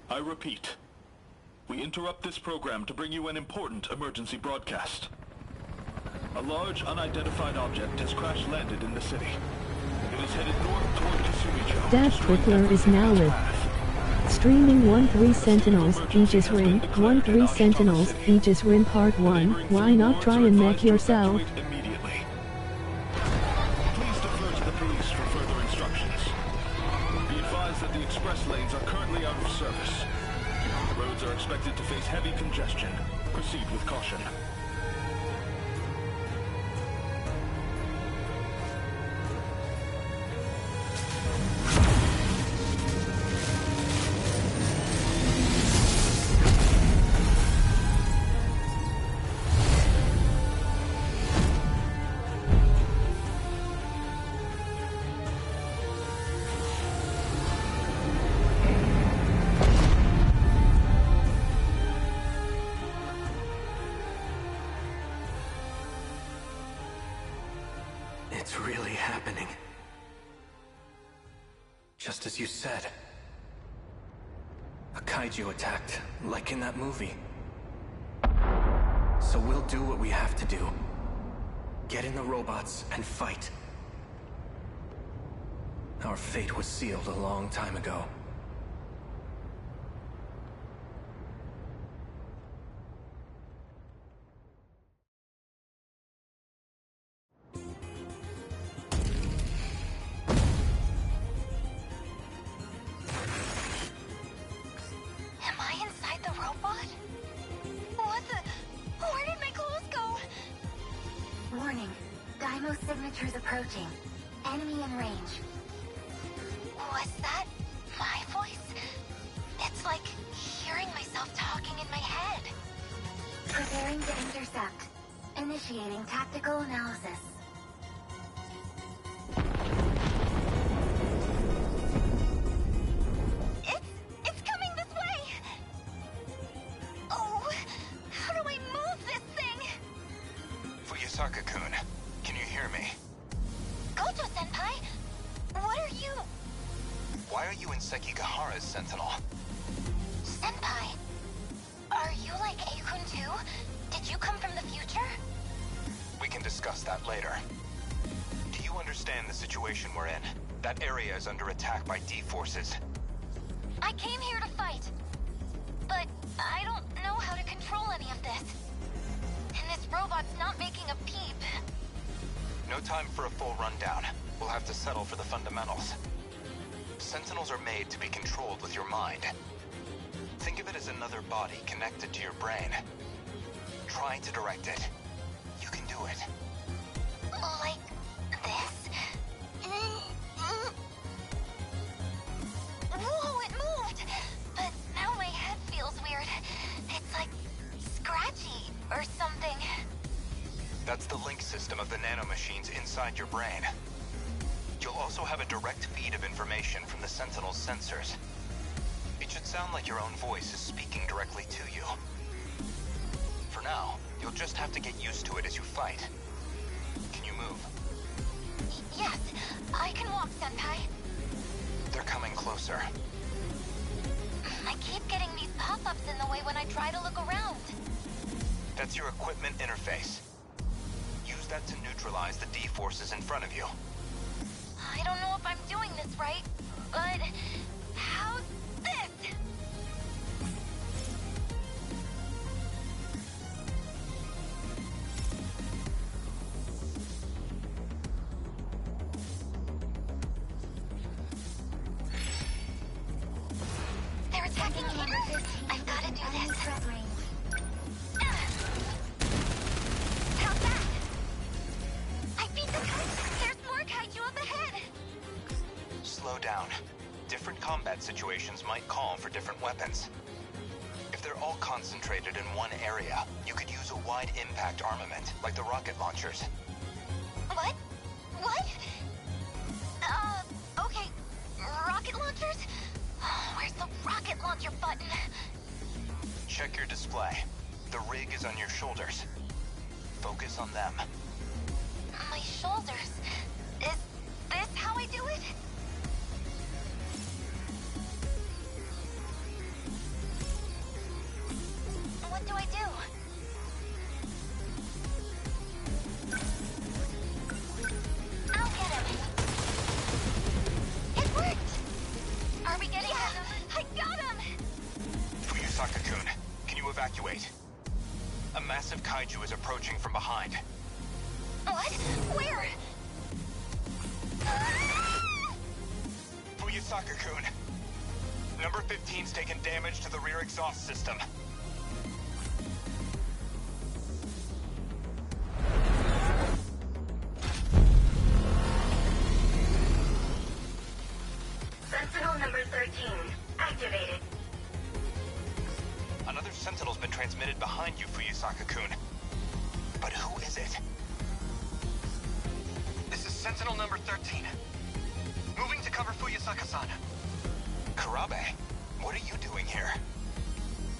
I repeat, we interrupt this program to bring you an important emergency broadcast. A large, unidentified object has crash-landed in the city. It is headed north toward Kasumijo. Dav-Kripler is now with streaming 1-3 Sentinels, Aegis Rim, 1-3 Sentinels, Aegis Rim Part 1. Why not try and mech yourself? Immediately. Please defer to the police for further instructions. Be advised that the express lanes are currently out of service. The roads are expected to face heavy congestion. Proceed with caution. It's really happening. Just as you said. A kaiju attacked, like in that movie. So we'll do what we have to do. Get in the robots and fight. Our fate was sealed a long time ago. Signatures approaching. Enemy in range. Was that my voice? It's like hearing myself talking in my head. Preparing to intercept. Initiating tactical analysis. It's coming this way! Oh, how do I move this thing? Fuyusaka-kun. Can you hear me? Gojo-senpai? What are you? Why are you in Sekigahara's Sentinel? Senpai? Are you like Eikun too? Did you come from the future? We can discuss that later. Do you understand the situation we're in? That area is under attack by D-forces. I came here to fight. But I don't know how to control any of this. And this robot's not making a peep. No time for a full rundown. We'll have to settle for the fundamentals. Sentinels are made to be controlled with your mind. Think of it as another body connected to your brain. Try to direct it. You can do it. Like this? Whoa, it moved! But now my head feels weird. It's like scratchy or something. That's the link system of the nanomachines inside your brain. You'll also have a direct feed of information from the Sentinel's sensors. It should sound like your own voice is speaking directly to you. For now, you'll just have to get used to it as you fight. Can you move? Yes, I can walk, Senpai. They're coming closer. I keep getting these pop-ups in the way when I try to look around. That's your equipment interface. Use that to neutralize the D-forces in front of you. I don't know if I'm doing this right, but how's this? They're attacking here. I've got to do this. How's that? I beat the kaiju. There's more kaiju up ahead. Slow down. Different combat situations might call for different weapons. If they're all concentrated in one area, you could use a wide impact armament, like the rocket launchers. What? What? Okay. Rocket launchers? Where's the rocket launcher button? Check your display. The rig is on your shoulders. Focus on them. My shoulders. Is this how I do it? Fuyusaka-kun, can you evacuate? A massive kaiju is approaching from behind. What? Where? Fuyusaka-kun, number 15's taken damage to the rear exhaust system. Sentinel number 13, activated. Another Sentinel's been transmitted behind you, Fuyusaka-kun. But who is it? This is Sentinel number 13. Moving to cover Fuyusaka-san. Kurabe, what are you doing here?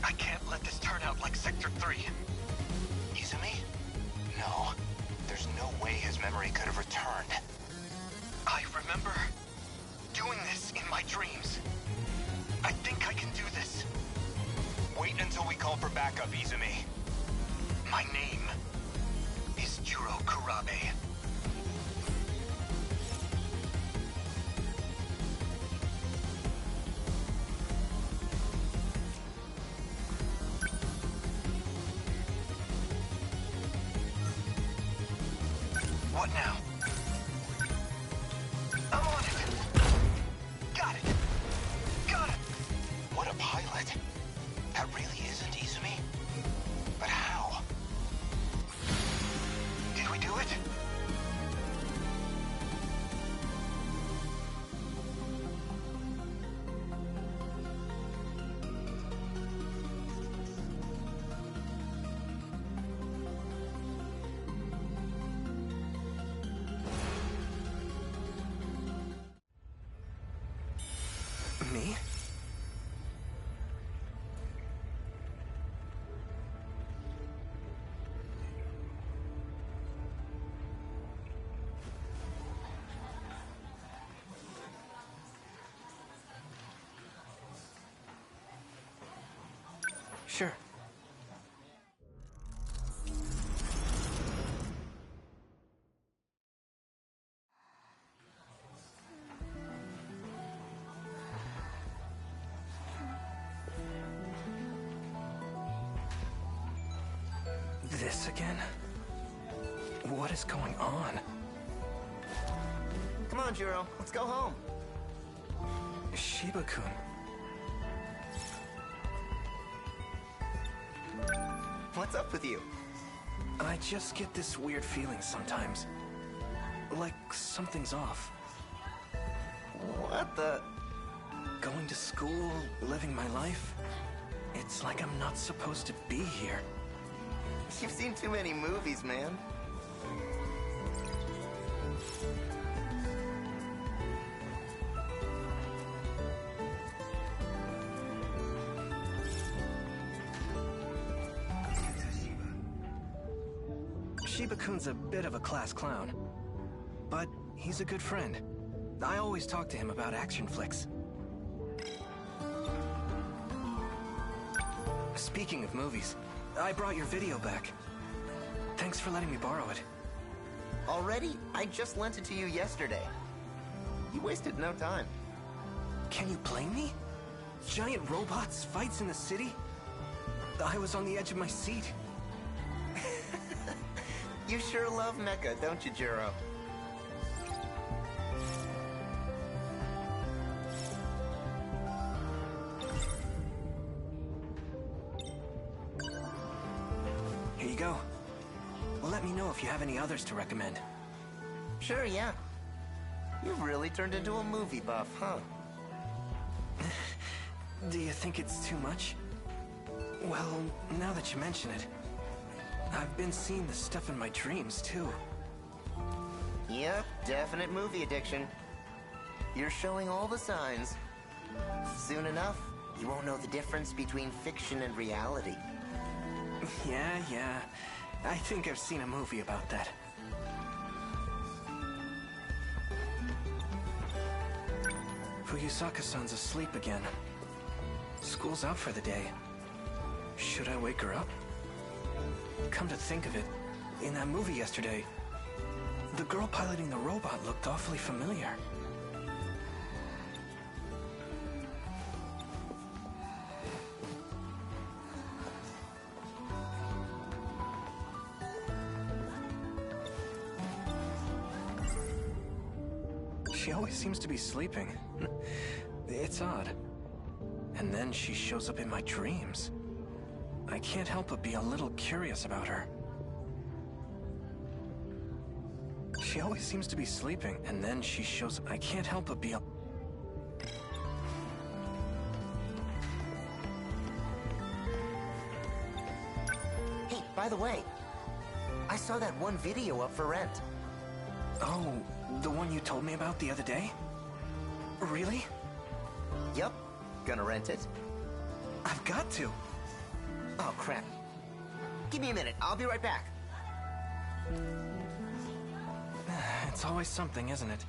I can't let this turn out like Sector 3. Izumi? No. There's no way his memory could have returned. I remember doing this in my dreams. I think I can do this. Wait until we call for backup, Izumi. My name is Juro Kurabe. What now? I'm on it! Got it! Got it! What a pilot! That really isn't Izumi? But how? Did we do it? Me? Sure. This again? What is going on? Come on, Juro. Let's go home. Shiba-kun. What's up with you? I just get this weird feeling sometimes. Like something's off. What the? Going to school, living my life. It's like I'm not supposed to be here. You've seen too many movies, man. Shiba-kun's a bit of a class clown. But he's a good friend. I always talk to him about action flicks. Speaking of movies, I brought your video back. Thanks for letting me borrow it. Already? I just lent it to you yesterday. You wasted no time. Can you blame me? Giant robots, fights in the city? I was on the edge of my seat. You sure love Mecha, don't you, Juro? Here you go. Let me know if you have any others to recommend. Sure, yeah. You've really turned into a movie buff, huh? Do you think it's too much? Well, now that you mention it, I've been seeing the stuff in my dreams, too. Yep, definite movie addiction. You're showing all the signs. Soon enough, you won't know the difference between fiction and reality. Yeah. I think I've seen a movie about that. Fuyusaka-san's asleep again. School's out for the day. Should I wake her up? Come to think of it, in that movie yesterday, the girl piloting the robot looked awfully familiar. She always seems to be sleeping. It's odd. And then she shows up in my dreams. I can't help but be a little curious about her. She always seems to be sleeping, and then she shows up. I can't help but be a... Hey, by the way, I saw that one video up for rent. Oh, the one you told me about the other day? Really? Yup, gonna rent it. I've got to. Oh, crap. Give me a minute, I'll be right back. It's always something, isn't it?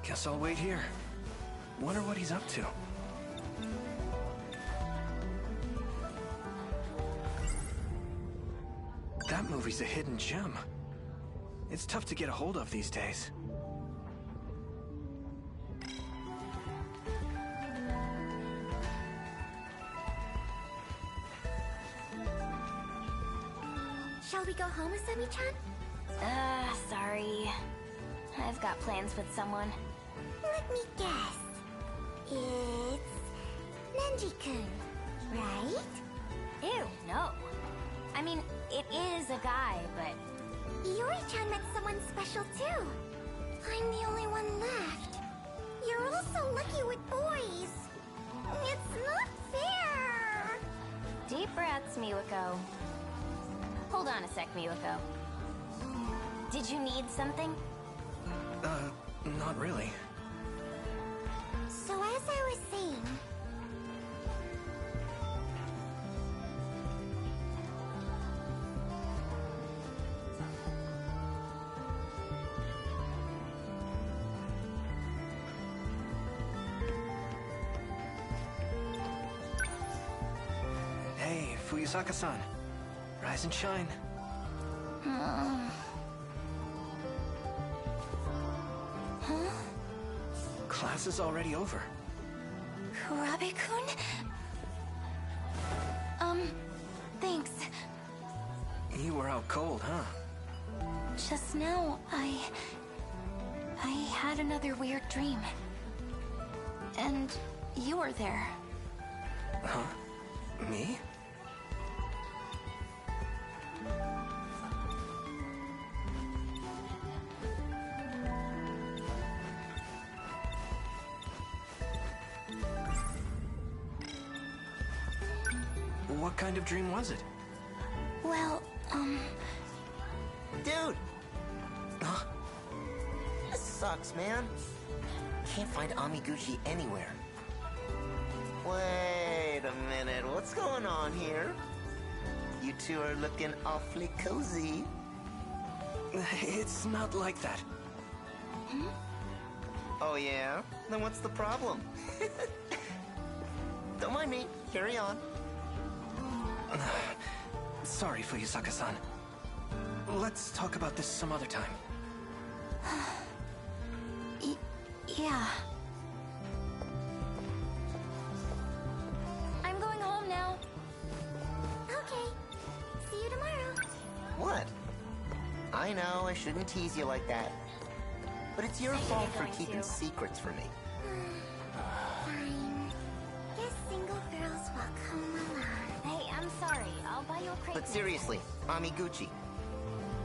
Guess I'll wait here. Wonder what he's up to. That movie's a hidden gem. It's tough to get a hold of these days. Shall we go home, Asami-chan? Sorry. I've got plans with someone. Let me guess. It's Nenji-kun, right? Ew, no. I mean, it is a guy, but... Yuri-chan met someone special too. I'm the only one left. You're all so lucky with boys. It's not fair. Deep breaths, Miwako. Hold on a sec, Miwako. Did you need something? Not really. So as I was saying... Hey, Fuyusaka-san. Rise and shine. Class is already over. Kurabe-kun? Thanks. You were out cold, huh? Just now, I had another weird dream. And you were there. Huh? Me? What kind of dream was it? Well, Dude! Huh? This sucks, man. Can't find Amiguchi anywhere. Wait a minute, what's going on here? You two are looking awfully cozy. It's not like that. Oh yeah? Then what's the problem? Don't mind me, carry on. Sorry, Fuyusaka-san. Let's talk about this some other time. Yeah. I'm going home now. Okay. See you tomorrow. What? I know, I shouldn't tease you like that. But it's your I think fault you're for going keeping to. secrets from me. Fine. Guess single girls walk home alone. Hey, I'm sorry. I'll buy you a crate. But seriously, Amiguchi,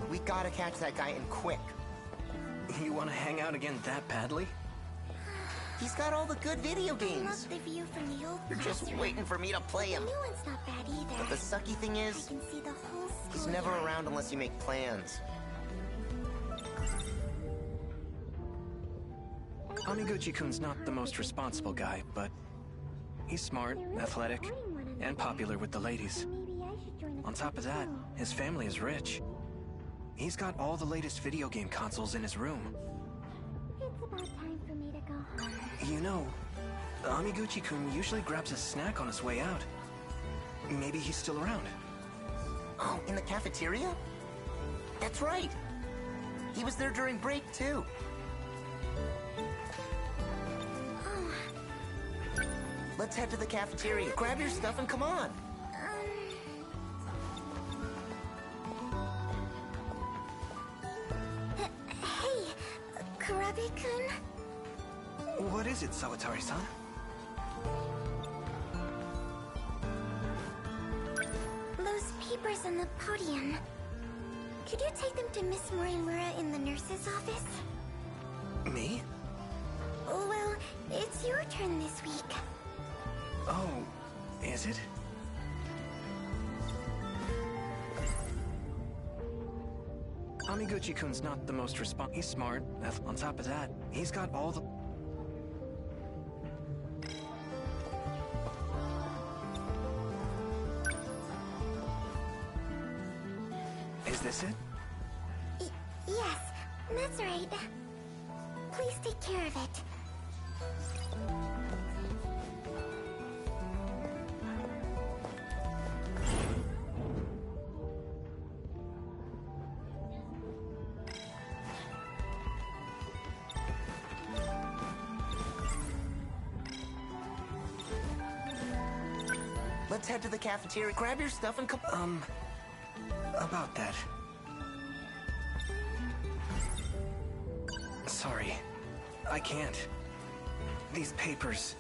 we gotta catch that guy and quick. You want to hang out again that badly? He's got all the good video I games. love the view from the old You're just classroom. waiting for me to play The him. new one's not bad either. But the sucky thing I is, can see the whole school. he's never around unless you make plans. Amiguchi-kun's not the most responsible guy, but he's smart, athletic, and popular with the ladies. On top of that, his family is rich. He's got all the latest video game consoles in his room. It's about time for me to go home. You know, Amiguchi-kun usually grabs a snack on his way out. Maybe he's still around. Oh, in the cafeteria? That's right. He was there during break, too. Let's head to the cafeteria. Grab your stuff and come on. Hey, Kurabe-kun? What is it, Sawatari-san? Those papers on the podium. Could you take them to Miss Morimura in the nurse's office? Me? Well, it's your turn this week. Oh, is it? Amiguchi-kun's not the most He's smart. On top of that, he's got all the... Is this it? Yes, that's right. Please take care of it. Let's head to the cafeteria, grab your stuff, and come. About that. Sorry. I can't. These papers.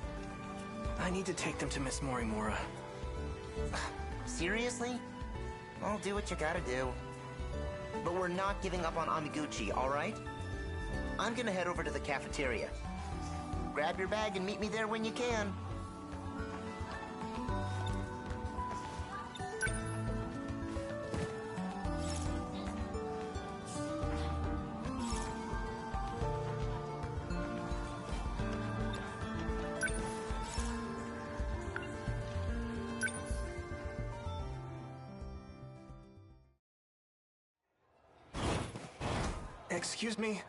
I need to take them to Miss Morimura. Seriously? I'll do what you gotta do. But we're not giving up on Amiguchi, alright? I'm gonna head over to the cafeteria. Grab your bag and meet me there when you can. Excuse me?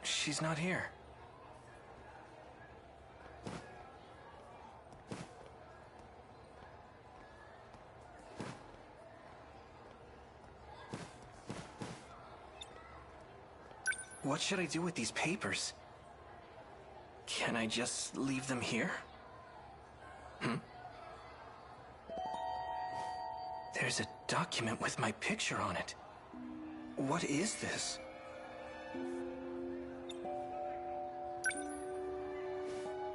She's not here. What should I do with these papers? Can I just leave them here? There's a document with my picture on it. What is this?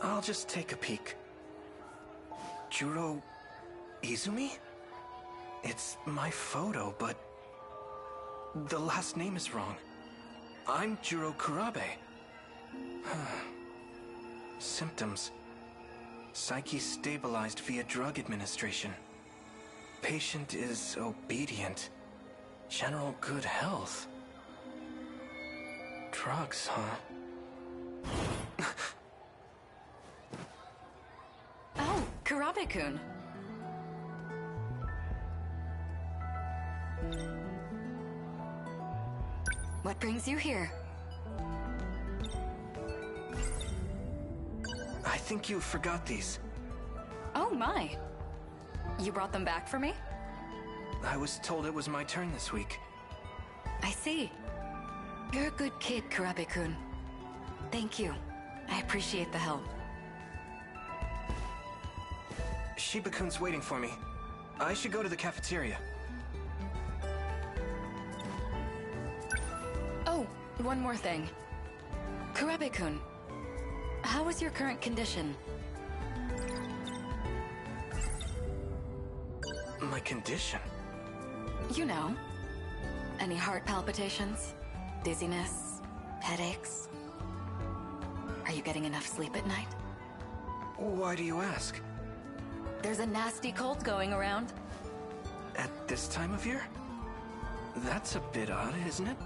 I'll just take a peek. Juro Izumi? It's my photo, but the last name is wrong. I'm Juro Kurabe. Symptoms. Psyche stabilized via drug administration. Patient is obedient. General good health. Drugs, huh? Oh, Kurabe-kun. What brings you here? I think you forgot these. Oh my. You brought them back for me? I was told it was my turn this week. I see. You're a good kid, Kurabe-kun. Thank you. I appreciate the help. Shiba-kun's waiting for me. I should go to the cafeteria. Oh, one more thing. Kurabe-kun, how is your current condition? My condition? You know. Any heart palpitations? Dizziness? Headaches? Are you getting enough sleep at night? Why do you ask? There's a nasty cold going around. At this time of year? That's a bit odd, isn't it?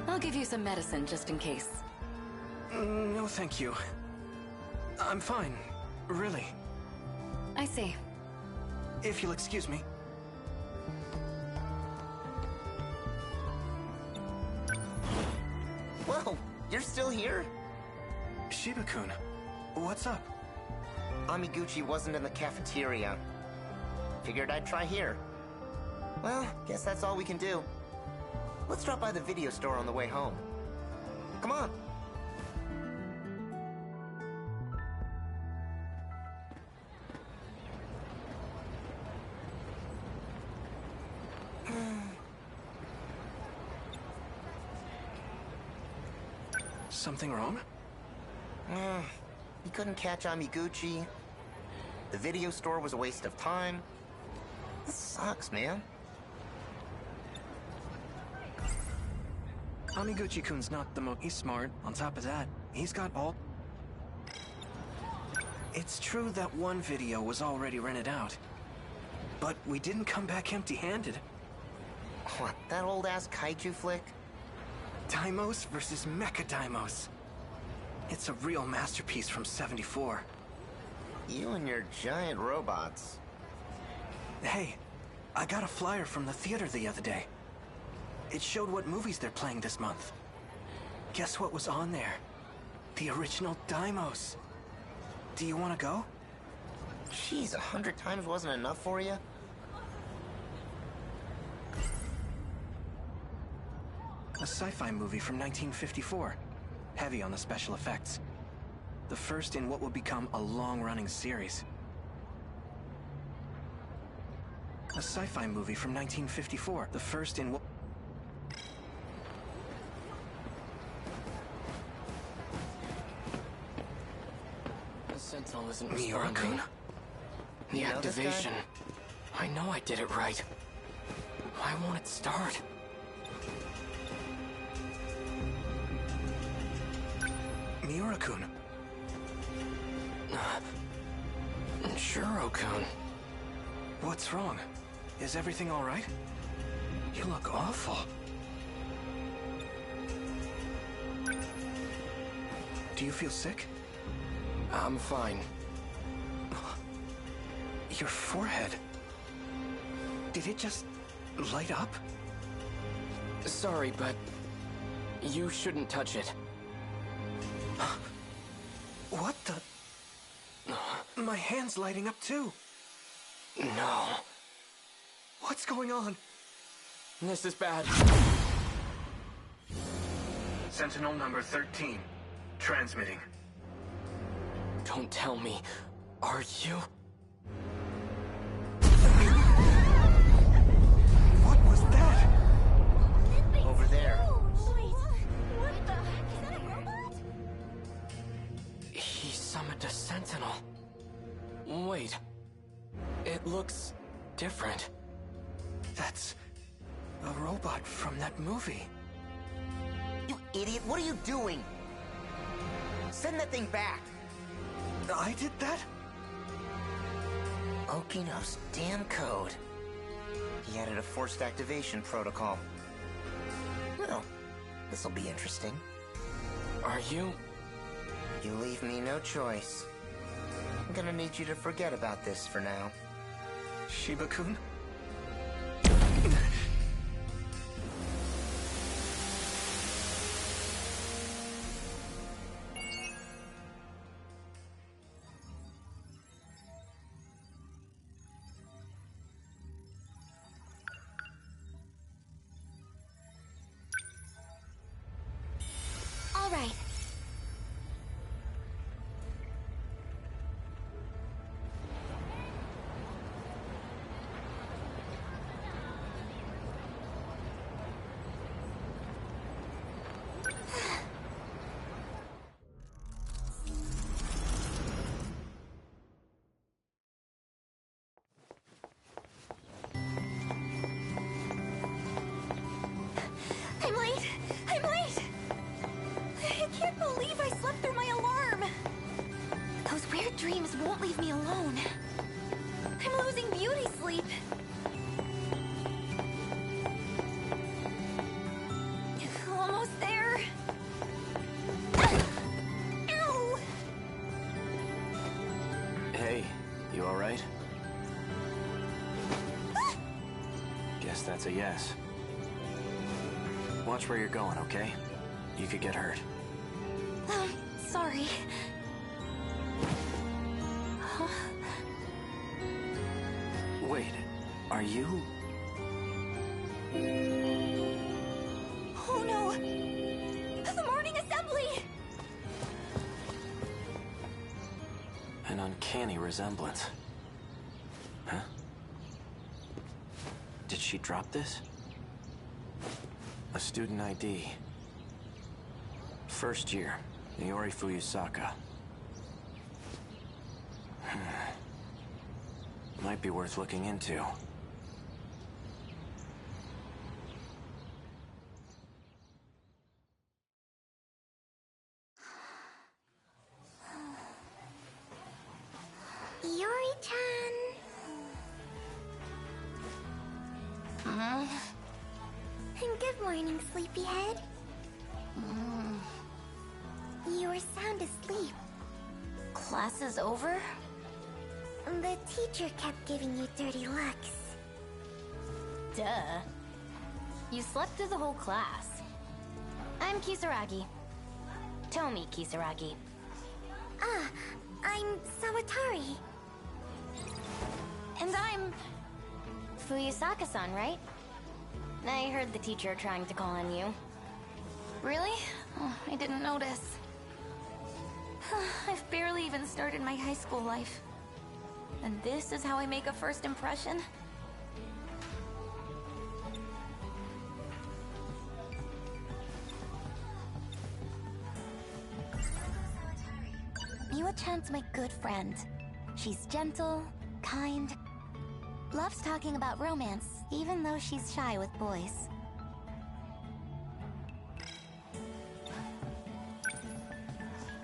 I'll give you some medicine just in case. No, thank you. I'm fine, really. I see. If you'll excuse me. Whoa, you're still here? Shiba-kun, what's up? Amiguchi wasn't in the cafeteria. Figured I'd try here. Well, guess that's all we can do. Let's drop by the video store on the way home. Come on. something wrong? You couldn't catch Amiguchi. The video store was a waste of time. This sucks, man. Amiguchi-kun's not the he's smart. On top of that, he's got all... It's true that one video was already rented out. But we didn't come back empty-handed. What, that old-ass kaiju flick? Daimos versus Mecha Daimos. It's a real masterpiece from '74. You and your giant robots. Hey, I got a flyer from the theater the other day. It showed what movies they're playing this month. Guess what was on there? The original Daimos. Do you want to go? Jeez, 100 times wasn't enough for you? A sci-fi movie from 1954. Heavy on the special effects. The first in what will become a long-running series. A sci-fi movie from 1954. The first in what... The Sentinel isn't Miura-kun? responding. The You know this guy? activation. I know I did it right. Why won't it start? Miura-kun. Shuro-kun. What's wrong? Is everything all right? You look awful. Do you feel sick? I'm fine. Your forehead. Did it just light up? Sorry, but you shouldn't touch it. What the? My hand's lighting up too. No. What's going on? This is bad. Sentinel number 13. Transmitting. Don't tell me. Are you? What was that? Over there. Wait, what the? Is that a robot? He summoned a Sentinel. Wait. It looks different. That's a robot from that movie. You idiot, what are you doing? Send that thing back. I did that? Okino's damn code. He added a forced activation protocol. Well, this'll be interesting. Are you? You leave me no choice. I'm gonna need you to forget about this for now. Shiba-kun? All right. I'm late! I'm late! I can't believe I slept through my alarm! Those weird dreams won't leave me alone. I'm losing beauty sleep. Almost there. Ow! Hey, you alright? Guess that's a yes. Watch where you're going, okay? You could get hurt. Sorry. Huh? Wait, are you? Oh no! The morning assembly! An uncanny resemblance. Huh? Did she drop this? A student ID. First year, Iori Fuyusaka. Might be worth looking into. Iori-chan. Good morning, sleepyhead. You were sound asleep. Class is over? The teacher kept giving you dirty looks. Duh. You slept through the whole class. I'm Kisaragi. Tomi Kisaragi. Ah, I'm Sawatari. And I'm... Fuyusaka-san, right? I heard the teacher trying to call on you. Really? Oh, I didn't notice. I've barely even started my high school life. And this is how I make a first impression? Miwa-chan's my good friend. She's gentle, kind, loves talking about romance, even though she's shy with boys.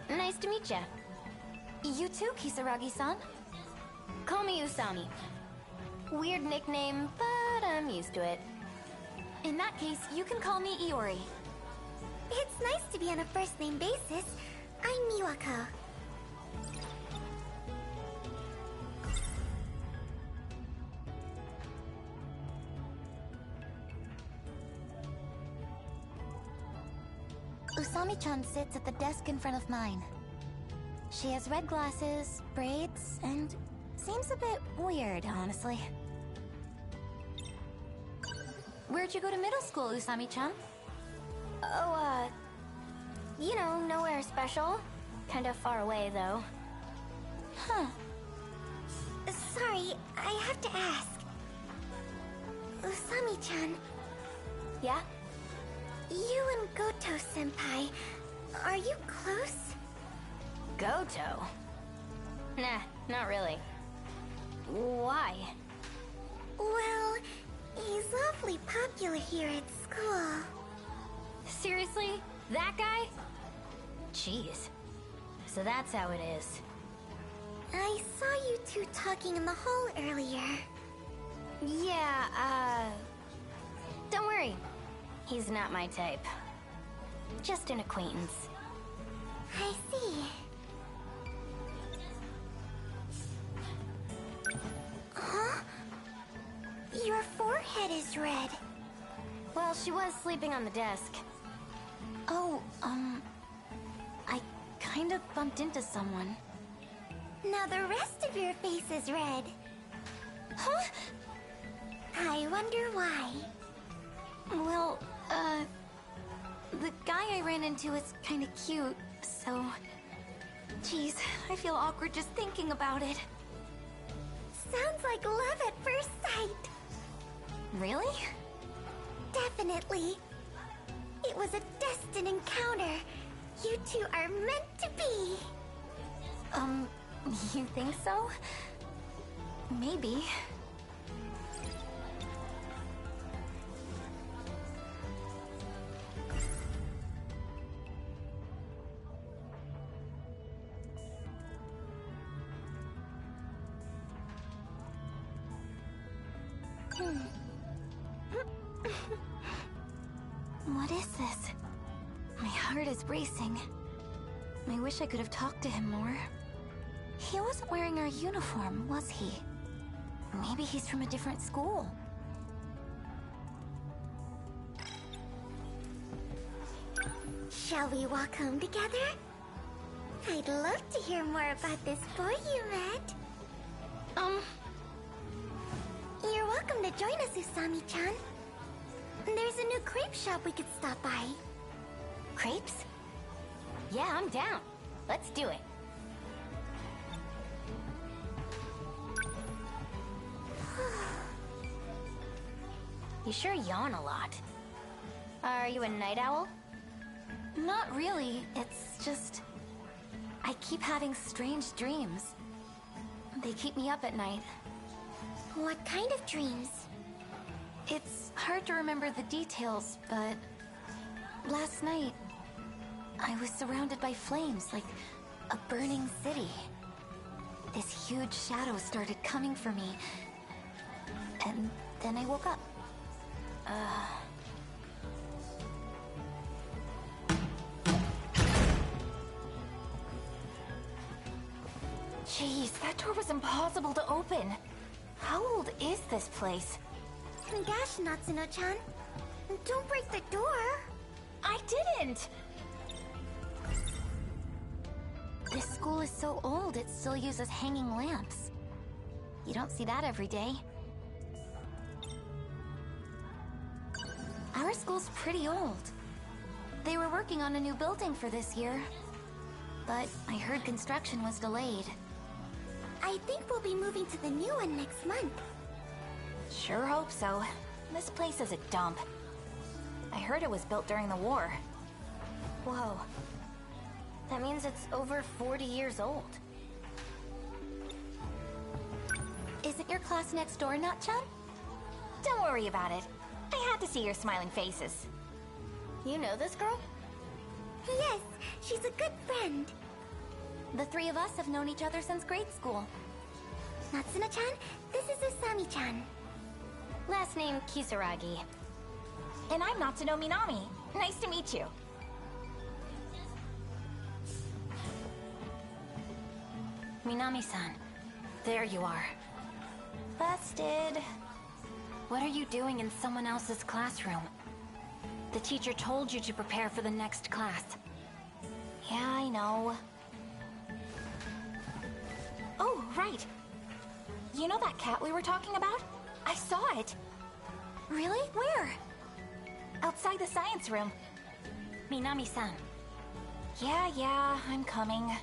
Nice to meet ya. You too, Kisaragi-san. Call me Usami. Weird nickname, but I'm used to it. In that case, you can call me Iori. It's nice to be on a first-name basis. I'm Miwako. Usami-chan sits at the desk in front of mine. She has red glasses, braids, and seems a bit weird, honestly. Where'd you go to middle school, Usami-chan? Oh, you know, nowhere special. Kinda far away, though. Huh. Sorry, I have to ask. Usami-chan. Yeah? You and Goto-senpai, are you close? Goto? Nah, not really. Why? Well, he's awfully popular here at school. Seriously? That guy? Jeez. So that's how it is. I saw you two talking in the hall earlier. Yeah, don't worry. He's not my type. Just an acquaintance. I see. Huh? Your forehead is red. Well, she was sleeping on the desk. Oh, I kind of bumped into someone. now the rest of your face is red. Huh? I wonder why. Well, the guy I ran into is kind of cute, so... Jeez, I feel awkward just thinking about it. Sounds like love at first sight. Really? Definitely. It was a destined encounter. You two are meant to be. You think so? Maybe. What is this? My heart is racing. I wish I could have talked to him more. He wasn't wearing our uniform, was he? Maybe he's from a different school. Shall we walk home together? I'd love to hear more about this boy you met. You're welcome to join us, Usami-chan. There's a new crepe shop we could stop by. Crepes? Yeah, I'm down. Let's do it. You sure yawn a lot. Are you a night owl? Not really. It's just... I keep having strange dreams. They keep me up at night. What kind of dreams? It's hard to remember the details, but... Last night, I was surrounded by flames, like a burning city. This huge shadow started coming for me, and then I woke up. Jeez, that door was impossible to open. How old is this place? Gosh, Natsuno-chan. Don't break the door. I didn't! This school is so old, it still uses hanging lamps. You don't see that every day. Our school's pretty old. They were working on a new building for this year, but I heard construction was delayed. I think we'll be moving to the new one next month. Sure hope so. This place is a dump. I heard it was built during the war. Whoa. That means it's over 40 years old. Isn't your class next door, Nut-chan? Don't worry about it. I had to see your smiling faces. You know this girl? Yes, she's a good friend. The three of us have known each other since grade school. Natsuno-chan, this is Usami-chan. Last name Kisaragi. And I'm Natsuno Minami. Nice to meet you. Minami-san. There you are. Busted. What are you doing in someone else's classroom? The teacher told you to prepare for the next class. Yeah, I know. Oh, right. You know that cat we were talking about? I saw it. Really? Where? Outside the science room. Minami-san. Yeah, I'm coming.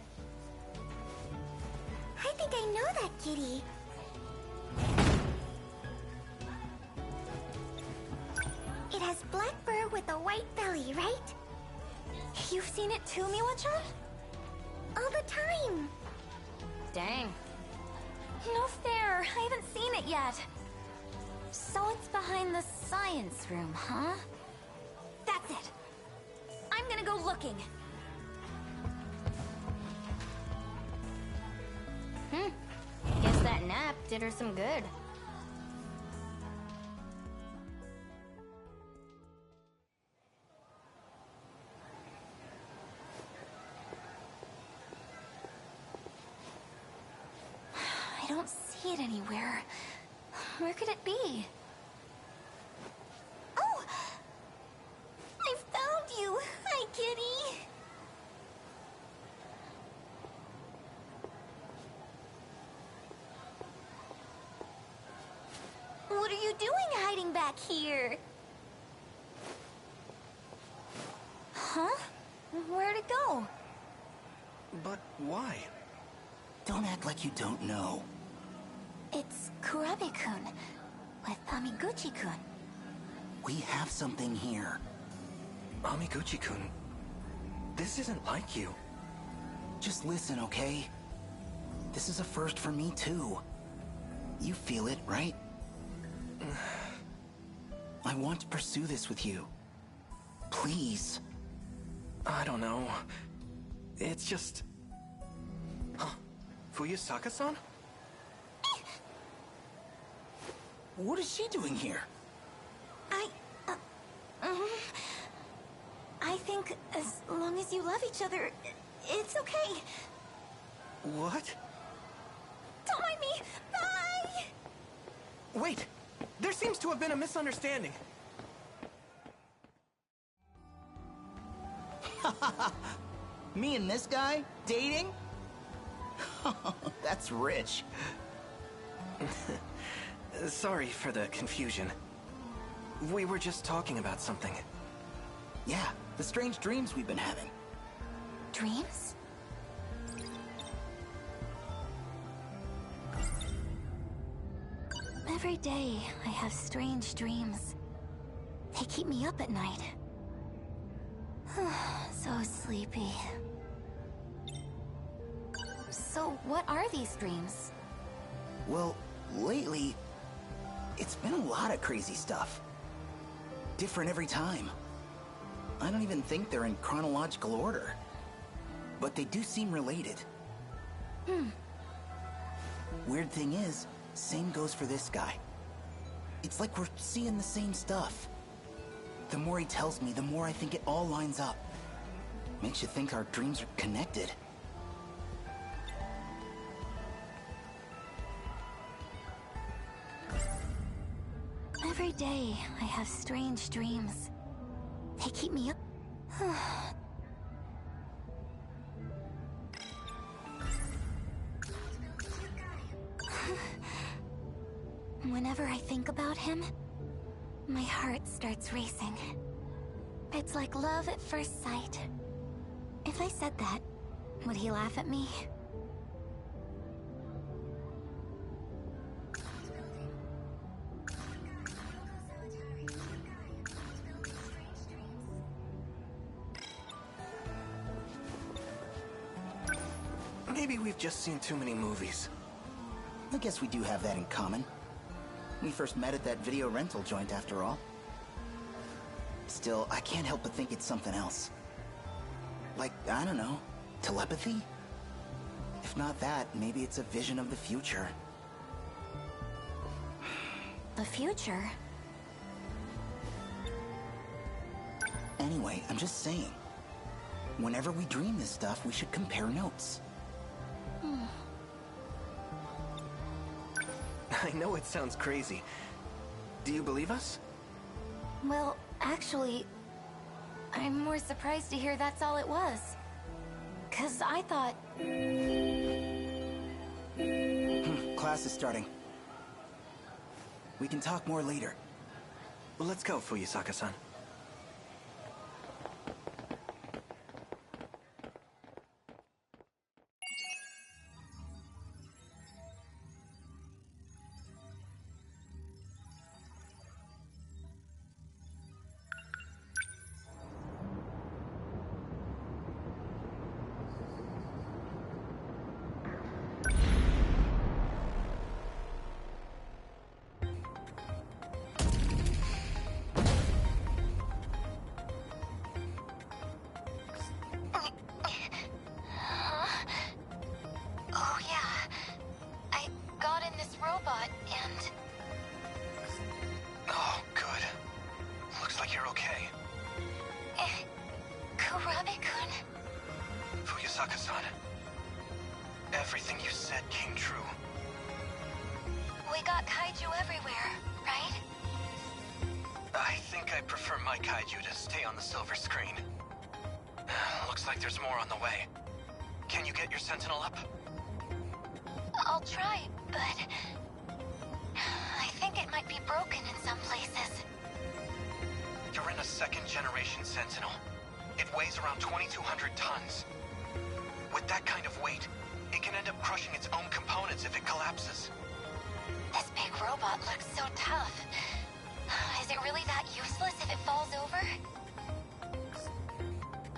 I think I know that kitty. It has black fur with a white belly, right? You've seen it too, Miwa-chan? All the time. Dang. No fair, I haven't seen it yet. So it's behind the science room, huh? That's it. I'm gonna go looking. Guess that nap did her some good. I don't see it anywhere. Where could it be? Oh! I found you! Hi, kitty! What are you doing hiding back here? Huh? Where'd it go? But why? Don't act like you don't know. It's Kurabe-kun with Amiguchi-kun. We have something here. Amiguchi-kun, this isn't like you. Just listen, okay? This is a first for me, too. You feel it, right? I want to pursue this with you. Please. I don't know. It's just... Huh. Fuyusaka-san? What is she doing here? I think as long as you love each other, it's okay. What? Don't mind me! Bye! Wait! There seems to have been a misunderstanding. Me and this guy? Dating? That's rich. Sorry for the confusion. We were just talking about something. Yeah, the strange dreams we've been having. Dreams? Every day, I have strange dreams. They keep me up at night. So sleepy. So what are these dreams? Well, lately, it's been a lot of crazy stuff. Different every time. I don't even think they're in chronological order. But they do seem related. Weird thing is, same goes for this guy. It's like we're seeing the same stuff. The more he tells me, the more I think it all lines up. Makes you think our dreams are connected. Every day, I have strange dreams. They keep me up. Whenever I think about him, my heart starts racing. It's like love at first sight. If I said that, would he laugh at me? Maybe we've just seen too many movies. I guess we do have that in common. We first met at that video rental joint, after all. Still, I can't help but think it's something else. Like, I don't know, telepathy? If not that, maybe it's a vision of the future. The future? Anyway, I'm just saying. Whenever we dream this stuff, we should compare notes. I know it sounds crazy. Do you believe us? Well, actually, I'm more surprised to hear that's all it was. 'Cause I thought... Class is starting. We can talk more later. Well, let's go, Fuyusaka-san. Oh yeah, I got in this robot and... Oh, good. Looks like you're okay. Kurabe-kun? Fuyusaka-san, everything you said came true. We got kaiju everywhere, right? I think I prefer my kaiju to stay on the silver screen. Looks like there's more on the way. Can you get your sentinel up? I'll try, but... I think it might be broken in some places. You're in a second-generation sentinel. It weighs around 2,200 tons. With that kind of weight, it can end up crushing its own components if it collapses. This big robot looks so tough. Is it really that useless if it falls over?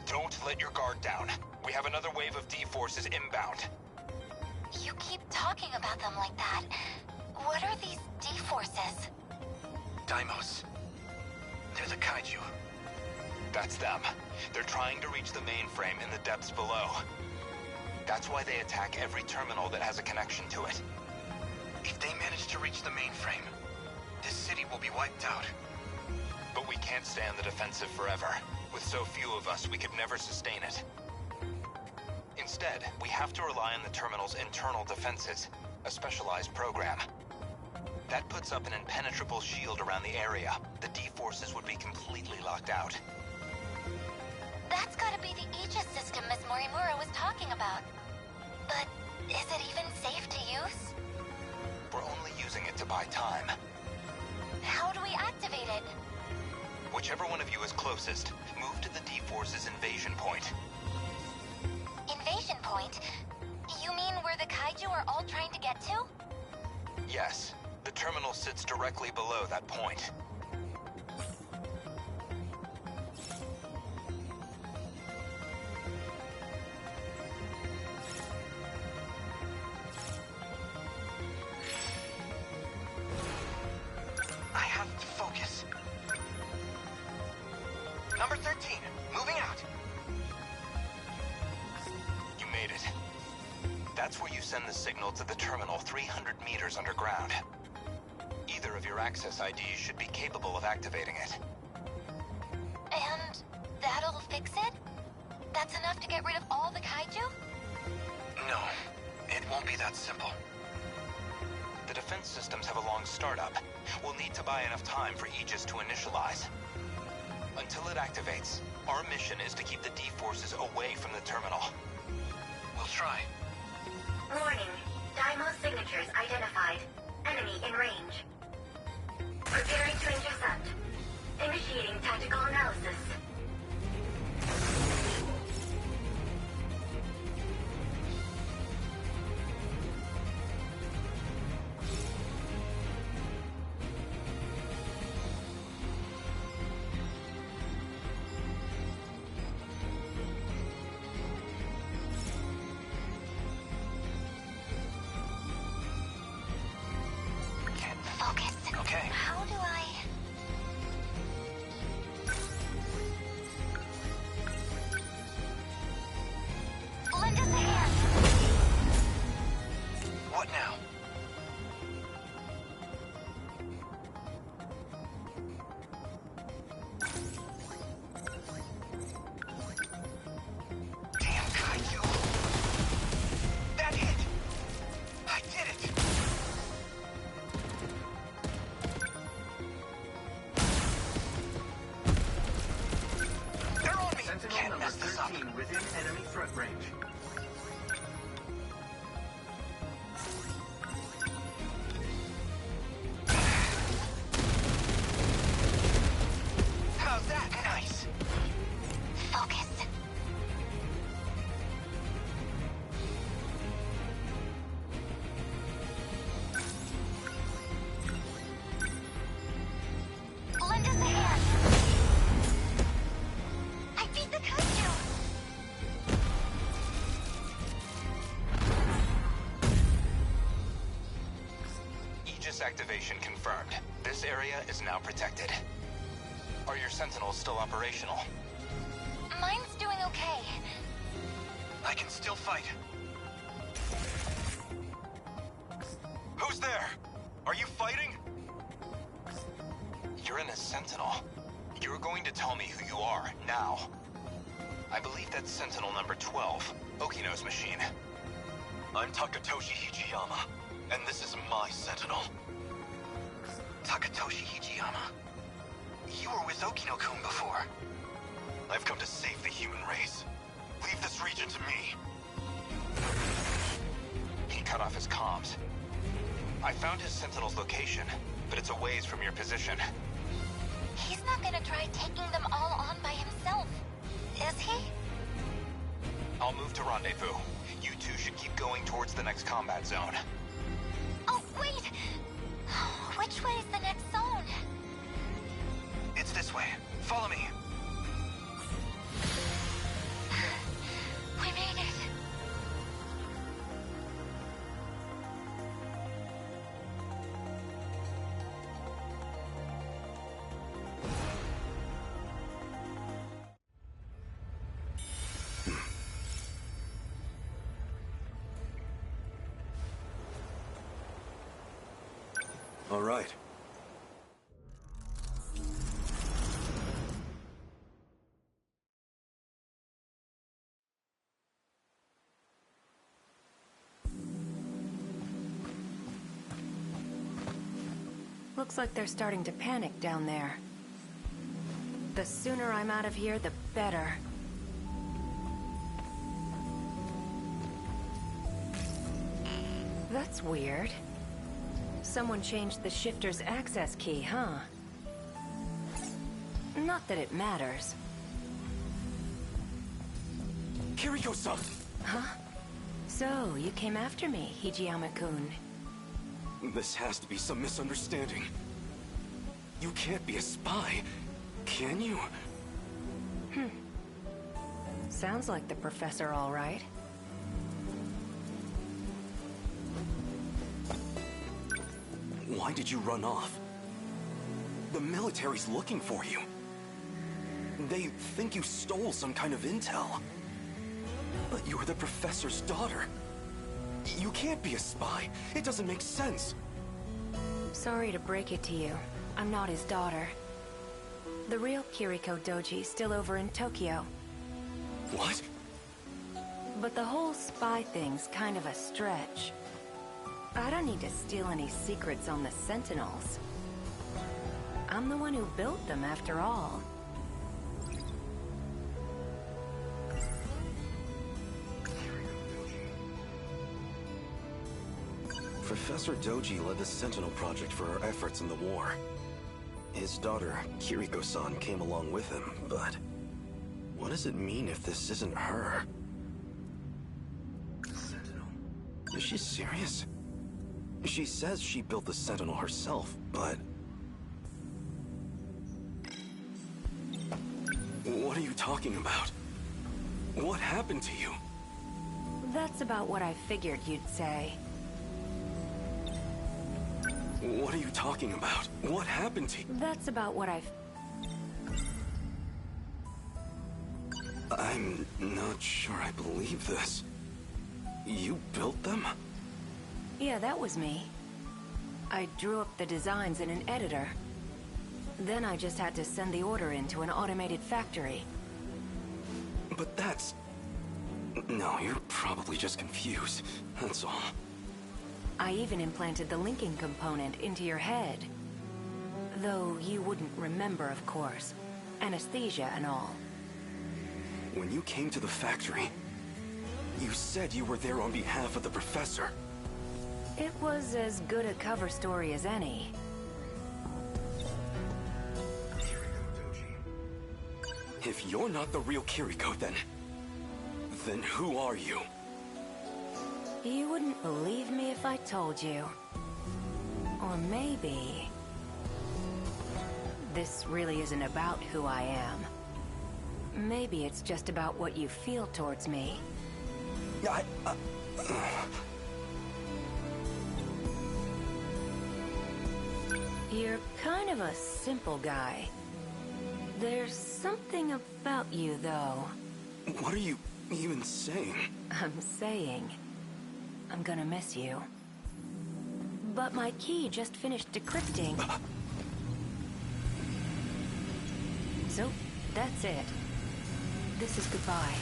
Don't let your guard down. We have another wave of D-forces inbound. You keep talking about them like that. What are these D-forces? Daimos. They're the kaiju. That's them. They're trying to reach the mainframe in the depths below. That's why they attack every terminal that has a connection to it. If they manage to reach the mainframe, this city will be wiped out. But we can't stay on the defensive forever. With so few of us, we could never sustain it. Instead, we have to rely on the terminal's internal defenses, a specialized program. That puts up an impenetrable shield around the area. The D-forces would be completely locked out. That's gotta be the Aegis system Miss Morimura was talking about. But is it even safe to use? We're only using it to buy time. How do we activate it? Whichever one of you is closest, move to the D-forces invasion point. Invasion point? You mean where the kaiju are all trying to get to? Yes, the terminal sits directly below that point. That's where you send the signal to the terminal 300 meters underground. Either of your access IDs should be capable of activating it. And that'll fix it? That's enough to get rid of all the kaiju? No, it won't be that simple. The defense systems have a long startup. We'll need to buy enough time for Aegis to initialize. Until it activates, our mission is to keep the D-forces away from the terminal. We'll try. Warning. Daimos signatures identified. Enemy in range. Preparing to intercept. Initiating tactical analysis. Focus. Okay. How do I... Lend us a hand. What now? Damn Kaiju! That hit! I did it! They're on me! Sentinel Can't number mess this up. 13 within enemy threat range. How's that? Nice! Focus. Lend us a hand. I beat the kaiju. Aegis activation confirmed. This area is now protected. Are your Sentinels still operational? Mine's doing okay. I can still fight. Who's there? Are you fighting? You're in a Sentinel. You're going to tell me who you are, now. I believe that's Sentinel number 12, Okino's machine. I'm Takatoshi Hijiyama, and this is my Sentinel. Takatoshi Hijiyama. You were with Okino-kun before. I've come to save the human race. Leave this region to me. He cut off his comms. I found his Sentinel's location, but it's a ways from your position. He's not gonna try taking them all on by himself, is he? I'll move to rendezvous. You two should keep going towards the next combat zone. Oh, wait! Which way is the next zone? It's this way. Follow me. We made it. All right. Looks like they're starting to panic down there. The sooner I'm out of here, the better. That's weird. Someone changed the shifter's access key, huh? Not that it matters. Kiriko-san! Huh? So, you came after me, Hijiyama-kun. This has to be some misunderstanding. You can't be a spy, can you? Sounds like the professor, all right. Why did you run off? The military's looking for you. They think you stole some kind of intel. But you're the professor's daughter. You can't be a spy. It doesn't make sense. Sorry to break it to you. I'm not his daughter. The real Kiriko Doji's still over in Tokyo. What? But the whole spy thing's kind of a stretch. I don't need to steal any secrets on the Sentinels. I'm the one who built them, after all. Professor Doji led the Sentinel project for our efforts in the war. His daughter, Kiriko-san, came along with him, but... what does it mean if this isn't her? Sentinel? Is she serious? She says she built the Sentinel herself, but... what are you talking about? What happened to you? That's about what I figured you'd say. What are you talking about? What happened to you? That's about what I'm not sure I believe this. You built them? Yeah, that was me. I drew up the designs in an editor. Then I just had to send the order into an automated factory. But that's... no, you're probably just confused. That's all. I even implanted the linking component into your head. Though you wouldn't remember, of course. Anesthesia and all. When you came to the factory, you said you were there on behalf of the professor. It was as good a cover story as any. If you're not the real Kiriko, then who are you? You wouldn't believe me if I told you. Or maybe... this really isn't about who I am. Maybe it's just about what you feel towards me. You're kind of a simple guy. There's something about you, though. What are you even saying? I'm saying... I'm gonna miss you. But my key just finished decrypting. So, that's it. This is goodbye.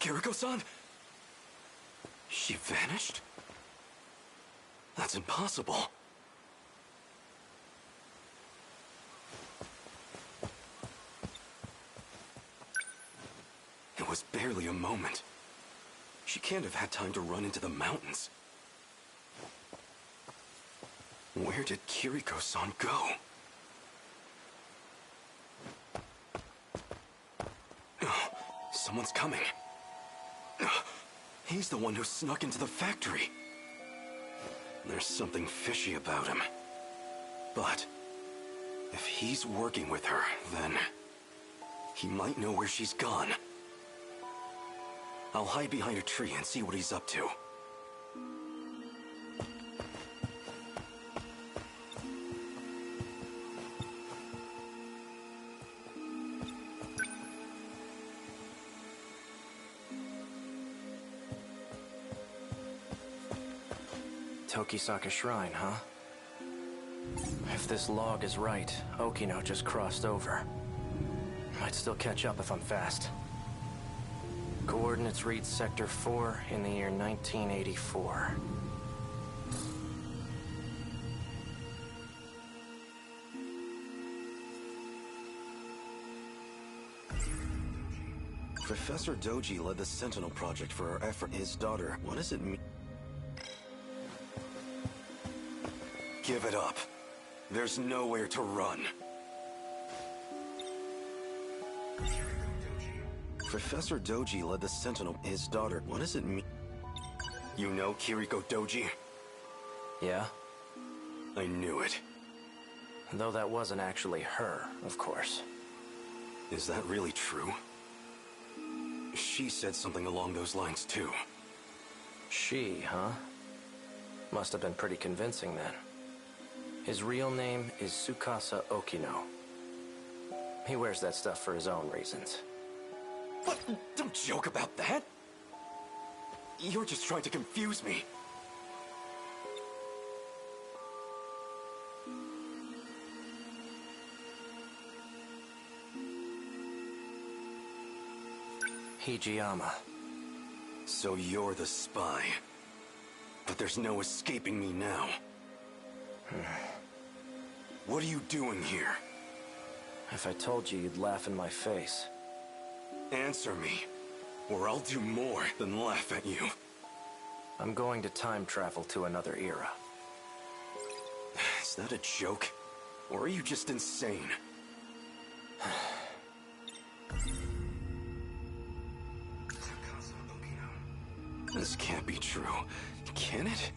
Kiriko-san? She vanished? That's impossible. It was barely a moment. She can't have had time to run into the mountains. Where did Kiriko-san go? Oh, someone's coming. He's the one who snuck into the factory. There's something fishy about him. But if he's working with her, then he might know where she's gone. I'll hide behind a tree and see what he's up to. Tokisaka Shrine, huh? If this log is right, Okino just crossed over. Might still catch up if I'm fast. Coordinates read Sector 4 in the year 1984. Professor Doji led the Sentinel project for our effort. His daughter, what does it mean? Give it up. There's nowhere to run. Professor Doji led the Sentinel. His daughter, what does it mean? You know Kiriko Doji? Yeah? I knew it. Though that wasn't actually her, of course. Is that really true? She said something along those lines too. She, huh? Must have been pretty convincing then. His real name is Tsukasa Okino. He wears that stuff for his own reasons. What? Don't joke about that! You're just trying to confuse me. Hijiyama. So you're the spy. But there's no escaping me now. What are you doing here? If I told you, you'd laugh in my face. Answer me, or I'll do more than laugh at you. I'm going to time travel to another era. Is that a joke? Or are you just insane? This can't be true. Can it?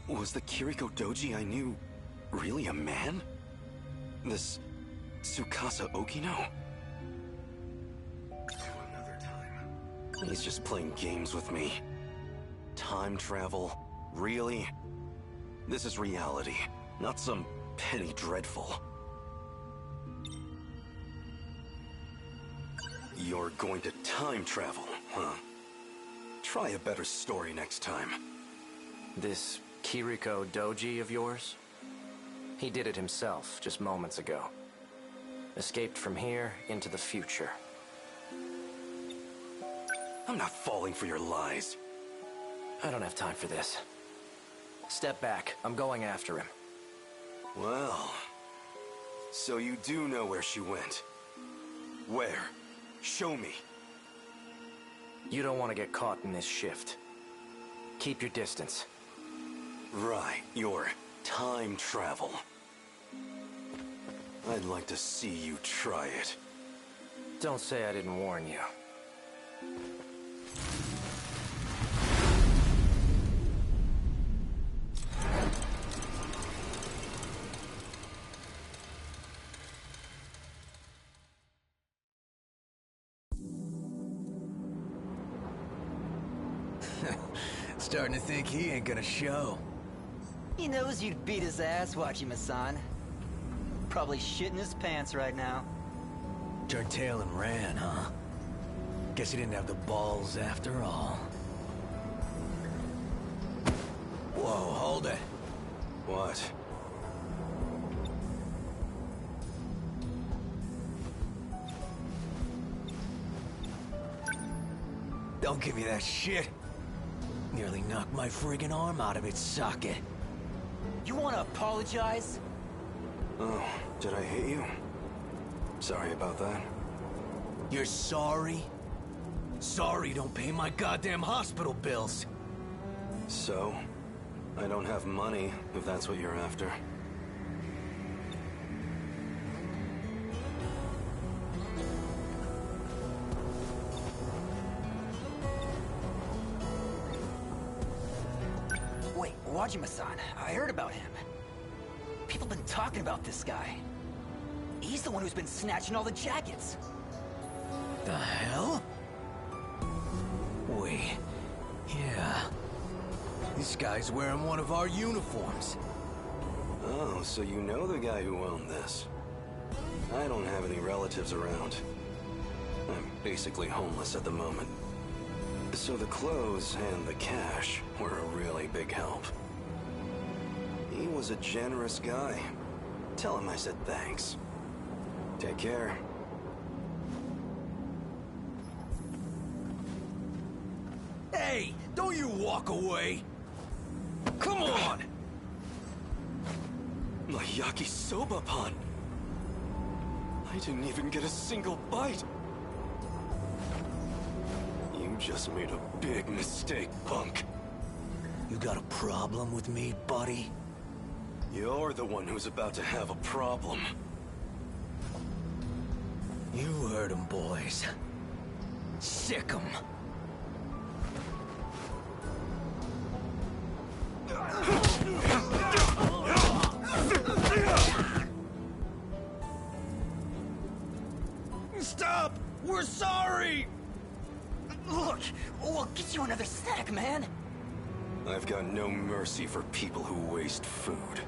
Was the Kiriko Doji I knew really a man? This Tsukasa Okino? Another time. He's just playing games with me. Time travel? Really? This is reality, not some petty dreadful. You're going to time travel, huh? Try a better story next time. This Kiriko Doji of yours? He did it himself just moments ago. Escaped from here into the future. I'm not falling for your lies. I don't have time for this. Step back. I'm going after him. Well, so you do know where she went. Where? Show me. You don't want to get caught in this shift. Keep your distance. Right, your time travel. I'd like to see you try it. Don't say I didn't warn you. Starting to think he ain't gonna show. He knows you'd beat his ass, Wachima-san. Probably shitting his pants right now. Turned tail and ran, huh? Guess he didn't have the balls after all. Whoa, hold it. What? Don't give me that shit. Nearly knocked my friggin' arm out of its socket. You wanna apologize? Oh, did I hit you? Sorry about that. You're sorry? Sorry you don't pay my goddamn hospital bills. So? I don't have money, if that's what you're after. Wait, Wajima-san, I heard about him. People been talking about this guy. He's the one who's been snatching all the jackets. The hell? Wait, yeah. This guy's wearing one of our uniforms. Oh, so you know the guy who owned this. I don't have any relatives around. I'm basically homeless at the moment. So the clothes and the cash were a really big help. He was a generous guy. Tell him I said thanks. Take care. Hey, don't you walk away! Come on! My Yakisoba pun! I didn't even get a single bite! You just made a big mistake, punk. You got a problem with me, buddy? You're the one who's about to have a problem. You heard him, boys. Sick 'em. Stop! We're sorry! Look, we'll get you another snack, man. I've got no mercy for people who waste food.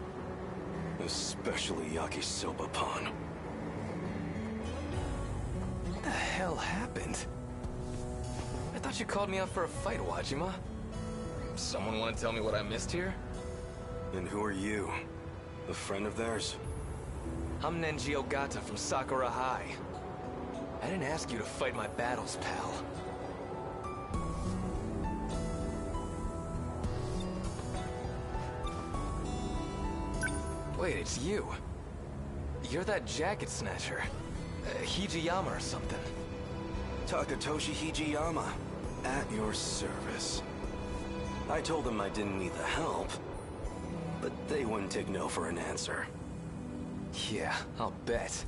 Especially Yakisoba pan. What the hell happened? thought you called me out for a fight, Wajima. Someone want to tell me what I missed here? And who are you? A friend of theirs? I'm Nenji Ogata from Sakura High. I didn't ask you to fight my battles, pal. Wait, it's you. You're that jacket snatcher. Hijiyama or something. Takatoshi Hijiyama. At your service. I told them I didn't need the help, but they wouldn't take no for an answer. Yeah, I'll bet.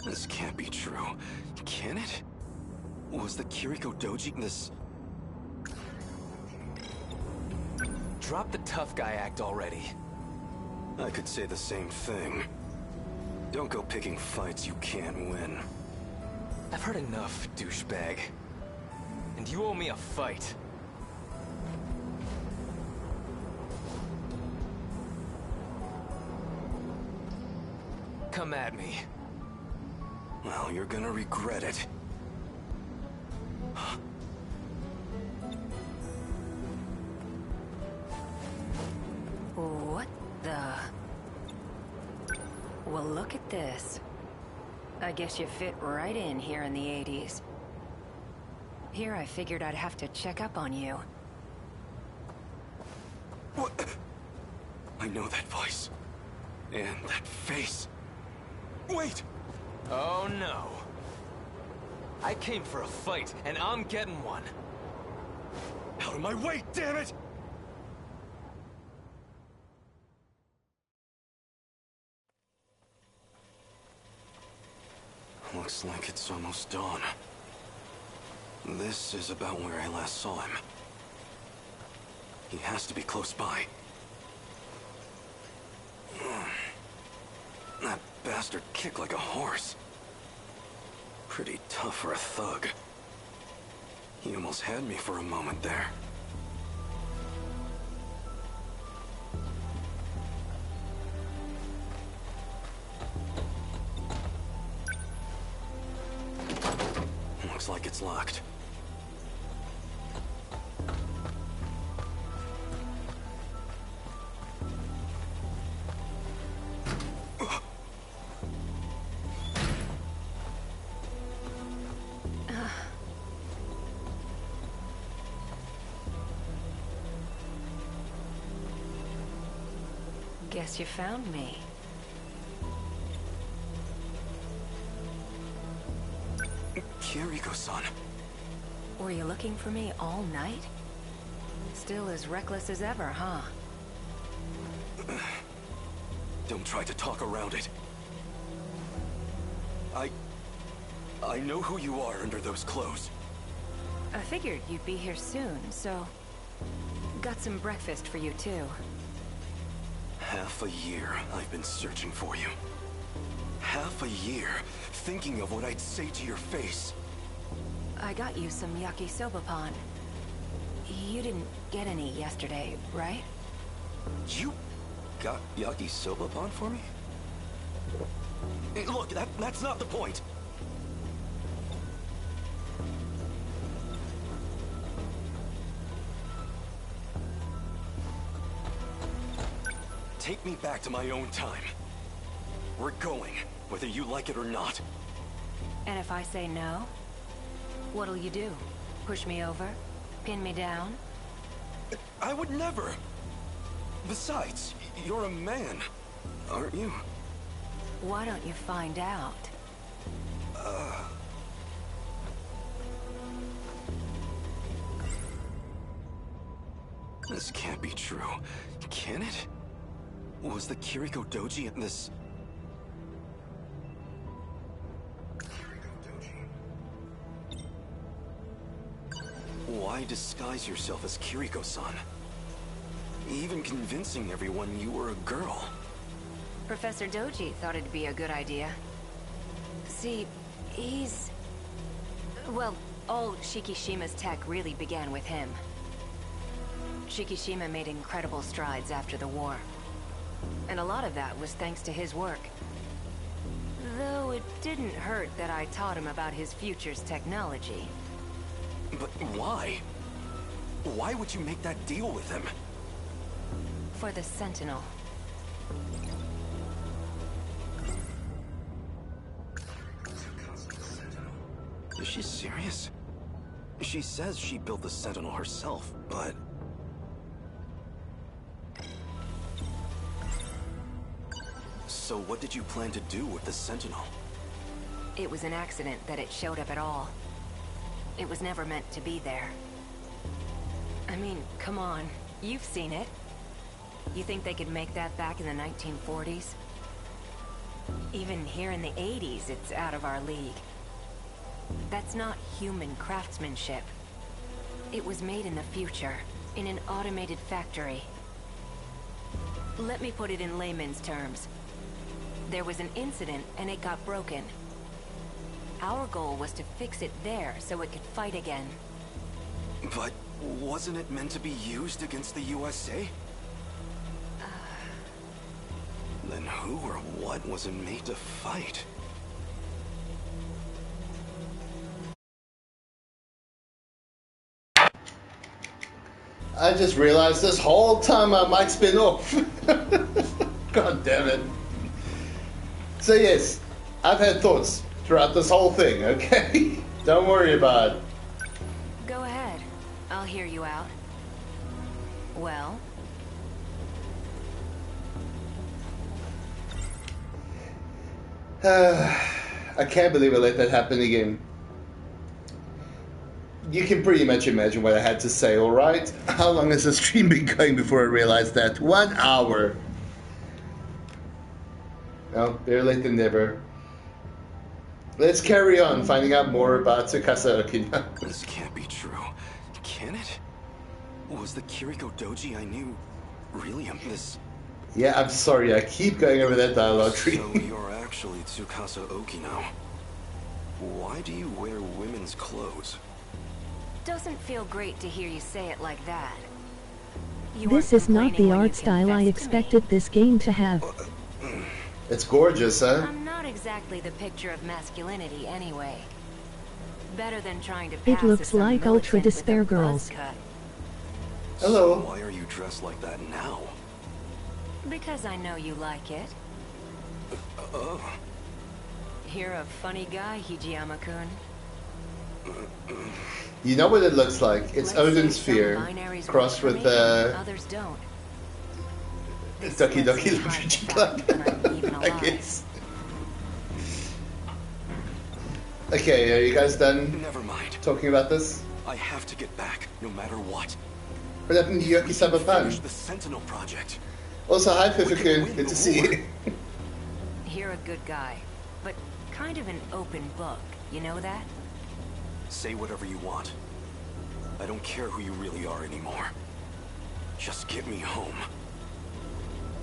This can't be true. Can it? Was the Kiriko Doji this... Drop the tough guy act already. I could say the same thing. Don't go picking fights you can't win. I've heard enough, douchebag. And you owe me a fight. Come at me. Well, you're gonna regret it. What the... Well, look at this. I guess you fit right in here in the 80s. Here I figured I'd have to check up on you. What? I know that voice. And that face. Wait! Oh no. I came for a fight, and I'm getting one. Out of my way, damn it! Looks like it's almost dawn. This is about where I last saw him. He has to be close by. That bastard kicked like a horse. Pretty tough for a thug. He almost had me for a moment there. Looks like it's locked. Guess you found me. Kiriko-san. Were you looking for me all night? Still as reckless as ever, huh? Don't try to talk around it. I know who you are under those clothes. I figured you'd be here soon, so... Got some breakfast for you, too. Half a year I've been searching for you. Half a year thinking of what I'd say to your face. I got you some Yakisoba pan. You didn't get any yesterday, right? You got Yakisoba pan for me? Hey, look, that's not the point. Take me back to my own time. We're going, whether you like it or not. And if I say no? What'll you do? Push me over? Pin me down? I would never! Besides, you're a man, aren't you? Why don't you find out? This can't be true. Can it? Was the Kiriko Doji in this... Why disguise yourself as Kiriko-san? Even convincing everyone you were a girl. Professor Doji thought it'd be a good idea. See, he's... Well, all Shikishima's tech really began with him. Shikishima made incredible strides after the war. And a lot of that was thanks to his work. didn't hurt that I taught him about his future's technology. But why? Why would you make that deal with him? For the Sentinel. Is she serious? She says she built the Sentinel herself, but... So what did you plan to do with the Sentinel? It was an accident that it showed up at all. It was never meant to be there. I mean, come on. You've seen it. You think they could make that back in the 1940s? Even here in the 80s, it's out of our league. That's not human craftsmanship. It was made in the future, in an automated factory. Let me put it in layman's terms. There was an incident and it got broken. Our goal was to fix it there so it could fight again. But wasn't it meant to be used against the USA? Then who or what was it made to fight? I just realized this whole time my mic's been off. God damn it. So yes, I've had thoughts throughout this whole thing, okay? Don't worry about it. Go ahead. I'll hear you out. Well? I can't believe I let that happen again. You can pretty much imagine what I had to say, alright? How long has the stream been going before I realized that? 1 hour. Well, better late than never. Let's carry on finding out more about Tsukasa Okina. This can't be true. Can it? Was the Kiriko Doji I knew really this? Yeah, I'm sorry, I keep going over that dialogue tree. So you're actually Tsukasa Okina. Why do you wear women's clothes? Doesn't feel great to hear you say it like that. This is not the art style I expected this game to have. It's gorgeous, huh? I'm not exactly the picture of masculinity anyway. Better than trying to It looks like Ultra Despair Girls. Hello. So why are you dressed like that now? Because I know you like it. You're a funny guy, Hijiyama-kun. You know what it looks like? It's Odin's Sphere crossed with others don't. Doki Doki Literature Club, I guess. Okay, are you guys done? Never mind. Talking about this? I have to get back, no matter what. What happened to Yakisoba-pan? The Sentinel project. Also, hi Fifakun, good to see you. You're a good guy, but kind of an open book, you know that? Say whatever you want. I don't care who you really are anymore. Just get me home.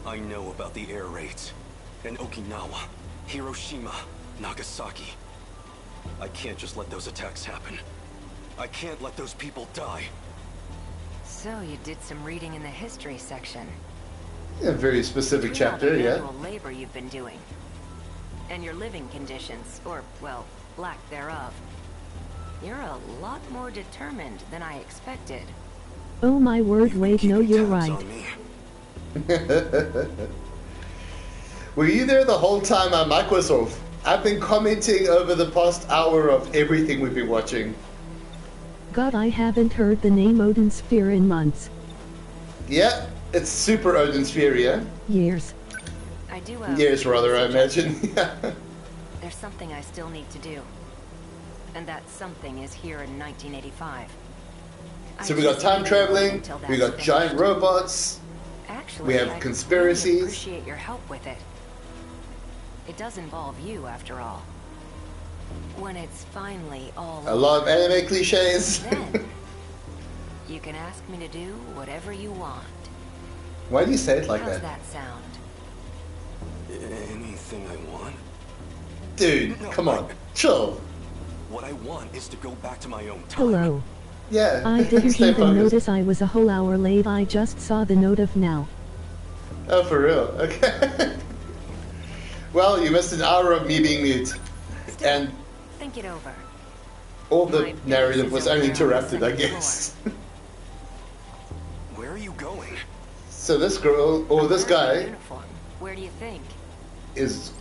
I know about the air raids. And Okinawa, Hiroshima, Nagasaki. I can't just let those attacks happen. I can't let those people die. So you did some reading in the history section. A very specific chapter, yeah. Manual labor you've been doing. And your living conditions, or, well, lack thereof. You're a lot more determined than I expected. Oh my word, wait, no, you're right. Were you there the whole time our mic was off? I've been commenting over the past hour of everything we've been watching. God, I haven't heard the name Odin Sphere in months. Yeah, it's super Odin Sphere, yeah? Years. I do years, rather, I imagine. There's something I still need to do. And that something is here in 1985. So we got time traveling, we got giant robots, actually, we have conspiracies. Really appreciate your help with it. It does involve you, after all. When it's finally all a lot of anime cliches. Then you can ask me to do whatever you want. Why do you say it like How's that? that sound? Anything I want? Dude, come on, chill. What I want is to go back to my own time. Hello. Yeah. I didn't Stay even focused. notice I was a whole hour late. I just saw the note of now. Oh, for real? Okay. Well, you missed an hour of me being mute. and think it over. all the narrative was uninterrupted, I guess. Where are you going? So this girl, or this guy, Where do you think? is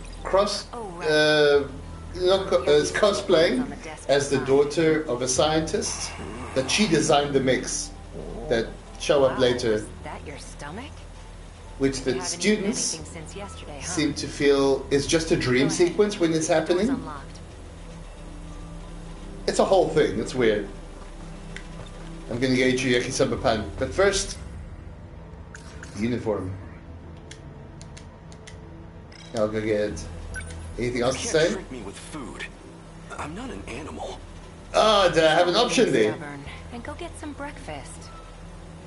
is cosplaying as the daughter of a scientist that she designed the mechs that show up later, Is that your stomach? which the You haven't eaten students anything since yesterday, huh? seem to feel is just a dream sequence when it's happening. It's a whole thing. It's weird. I'm gonna get you Yakisoba pan, but first, uniform. I'll go get it. Anything else to You say? can't trick me with food. I'm not an animal. Oh, did I have an option there? Stubborn. And go get some breakfast.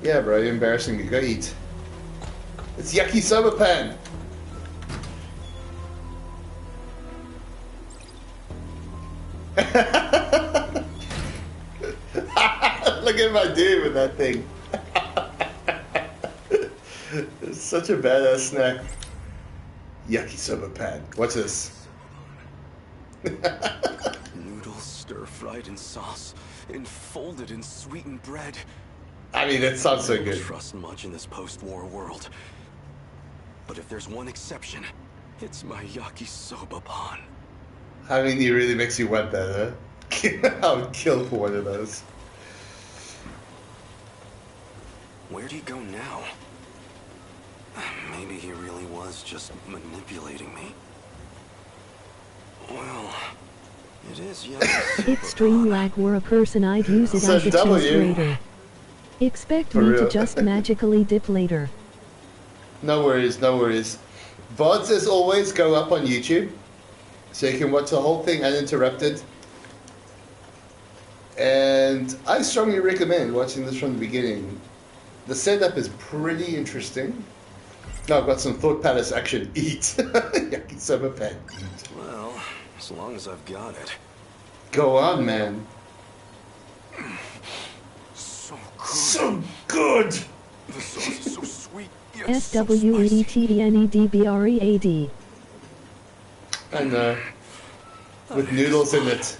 Yeah, bro, you're embarrassing me. Go eat. It's Yakisoba pan. Look at my dude with that thing. It's such a badass snack. Yakisoba pan. What's this? Noodles stir-fried in sauce and folded in sweetened bread. I mean, that sounds so I don't good. trust much in this post-war world. But if there's one exception, it's my Yakisoba pan. I mean, he really makes you want that, huh? I would kill for one of those. Where'd he go now? Maybe he really was just manipulating me. Well, it is Yakisoba. Extreme lag were a person I'd use it So as a W. cheese grater. Expect For me real. to just magically dip later. No worries, no worries. VODs, as always, go up on YouTube, so you can watch the whole thing uninterrupted. And I strongly recommend watching this from the beginning. The setup is pretty interesting. Now I've got some Thought Palace action. Eat. Yakisoba pan. Eat. Well, as long as I've got it. Go on, man. So good. So good! The sauce is so sweet. Yet SWEETNEDBREAD. I know. With noodles in it.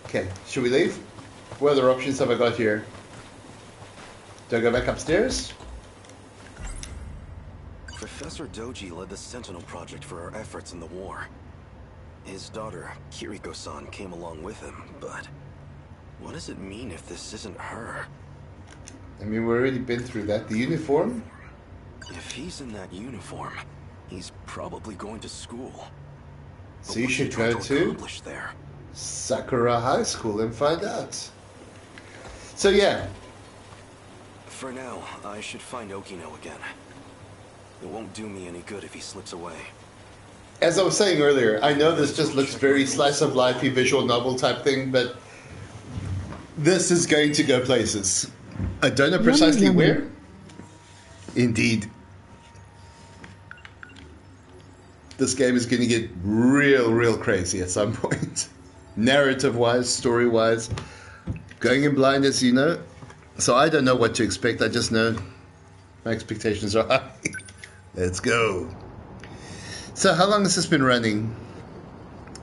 Okay, should we leave? What other options have I got here? Do I go back upstairs? Professor Doji led the Sentinel project for our efforts in the war. His daughter, Kiriko-san, came along with him, but what does it mean if this isn't her? I mean, we've already been through that. The uniform? If he's in that uniform, he's probably going to school. So you should go to Accomplish there. Sakura High School and find out. So yeah, For now, I should find Okino again. It won't do me any good if he slips away. as I was saying earlier, I know this just looks very slice of life visual novel type thing, but this is going to go places. I don't know precisely Yummy, yummy. where. Indeed. This game is going to get real crazy at some point. Narrative-wise, story-wise. Going in blind, as you know. So I don't know what to expect. I just know my expectations are high. Let's go. So how long has this been running?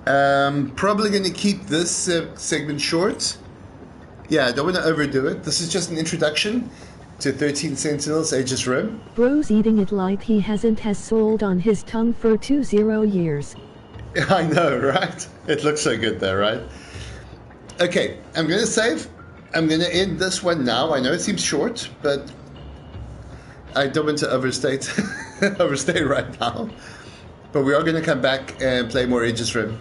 Probably going to keep this segment short. Yeah, I don't want to overdo it. This is just an introduction to 13 Sentinels, Aegis Rim. Bro's eating it like he hasn't has sold on his tongue for 20 years. I know, right? It looks so good there, right? Okay, I'm going to save. I'm going to end this one now. I know it seems short, but I don't want to overstay right now. But we are going to come back and play more Aegis Rim.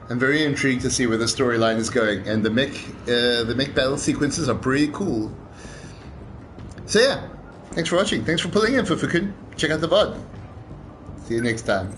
I'm very intrigued to see where the storyline is going, and the mech battle sequences are pretty cool. So yeah, thanks for watching. Thanks for pulling in for Fukun. Check out the VOD. See you next time.